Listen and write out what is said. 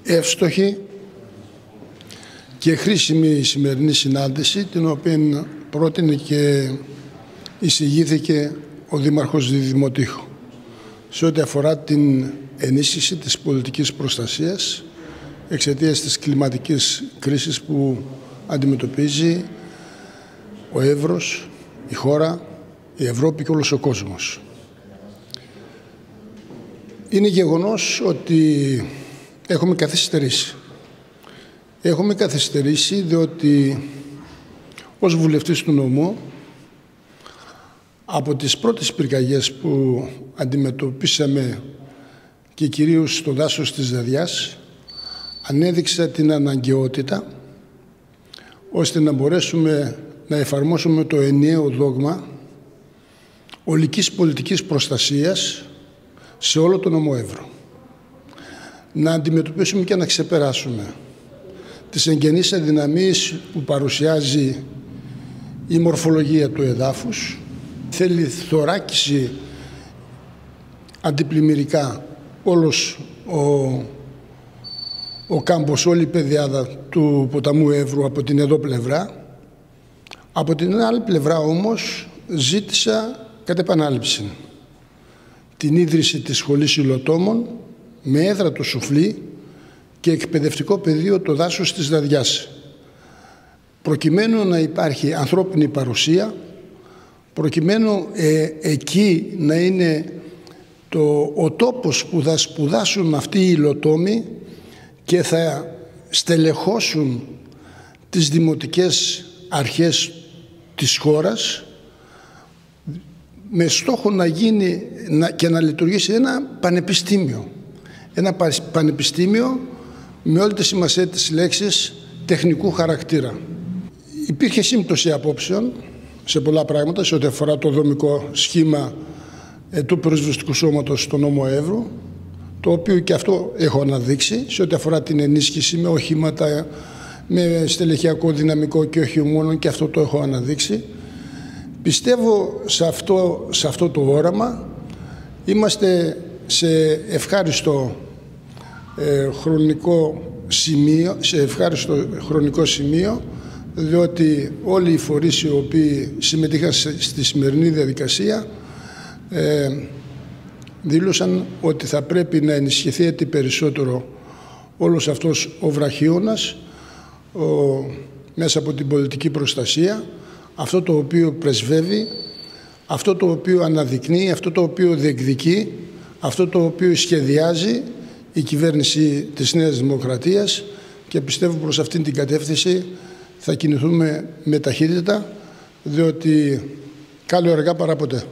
εύστοχη και χρήσιμη η σημερινή συνάντηση, την οποία πρότεινε και εισηγήθηκε ο Δήμαρχος Δημοτήχου σε ό,τι αφορά την ενίσχυση της πολιτικής προστασίας εξαιτίας της κλιματικής κρίσης που αντιμετωπίζει ο Εύρος, η χώρα, η Ευρώπη και όλος ο κόσμος. Είναι γεγονός ότι έχουμε καθυστερήσει. Έχουμε καθυστερήσει διότι ως βουλευτής του νομού από τις πρώτες πυρκαγιές που αντιμετωπίσαμε και κυρίως στο δάσος της Δαδιάς ανέδειξα την αναγκαιότητα ώστε να μπορέσουμε να εφαρμόσουμε το ενιαίο δόγμα ολικής πολιτικής προστασίας σε όλο τον νομό Εύρου. Να αντιμετωπίσουμε και να ξεπεράσουμε τις εγγενείς αδυναμίες που παρουσιάζει η μορφολογία του εδάφους. Θέλει θωράκιση αντιπλημμυρικά όλος ο κάμπος, όλη η πεδιάδα του ποταμού Εύρου από την εδώ πλευρά. Από την άλλη πλευρά όμως ζήτησα κατ' επανάληψη την ίδρυση της σχολής υλοτόμων με έδρα το Σουφλί και εκπαιδευτικό πεδίο το δάσος της Δαδιάς, προκειμένου να υπάρχει ανθρώπινη παρουσία, προκειμένου εκεί να είναι ο τόπος που θα σπουδάσουν αυτοί οι υλοτόμοι και θα στελεχώσουν τις δημοτικές αρχές της χώρας με στόχο να γίνει και να λειτουργήσει ένα πανεπιστήμιο. Ένα πανεπιστήμιο με όλη τη σημασία της λέξης τεχνικού χαρακτήρα. Υπήρχε σύμπτωση απόψεων σε πολλά πράγματα σε ό,τι αφορά το δομικό σχήμα του πυροσβεστικού σώματος στο νόμο Εύρου, το οποίο και αυτό έχω αναδείξει σε ό,τι αφορά την ενίσχυση με οχήματα, με στελεχειακό δυναμικό και όχι μόνο, και αυτό το έχω αναδείξει. Πιστεύω σε αυτό το όραμα. Είμαστε σε ευχάριστο χρονικό σημείο, διότι όλοι οι φορείς οι οποίοι συμμετείχαν στη σημερινή διαδικασία δήλωσαν ότι θα πρέπει να ενισχυθεί έτσι περισσότερο όλος αυτός ο βραχίωνας μέσα από την πολιτική προστασία, αυτό το οποίο πρεσβεύει, αυτό το οποίο αναδεικνύει, αυτό το οποίο διεκδικεί, αυτό το οποίο σχεδιάζει η κυβέρνηση της Νέας Δημοκρατίας, και πιστεύω προς αυτήν την κατεύθυνση θα κινηθούμε με ταχύτητα, διότι καλό αργά παρά ποτέ.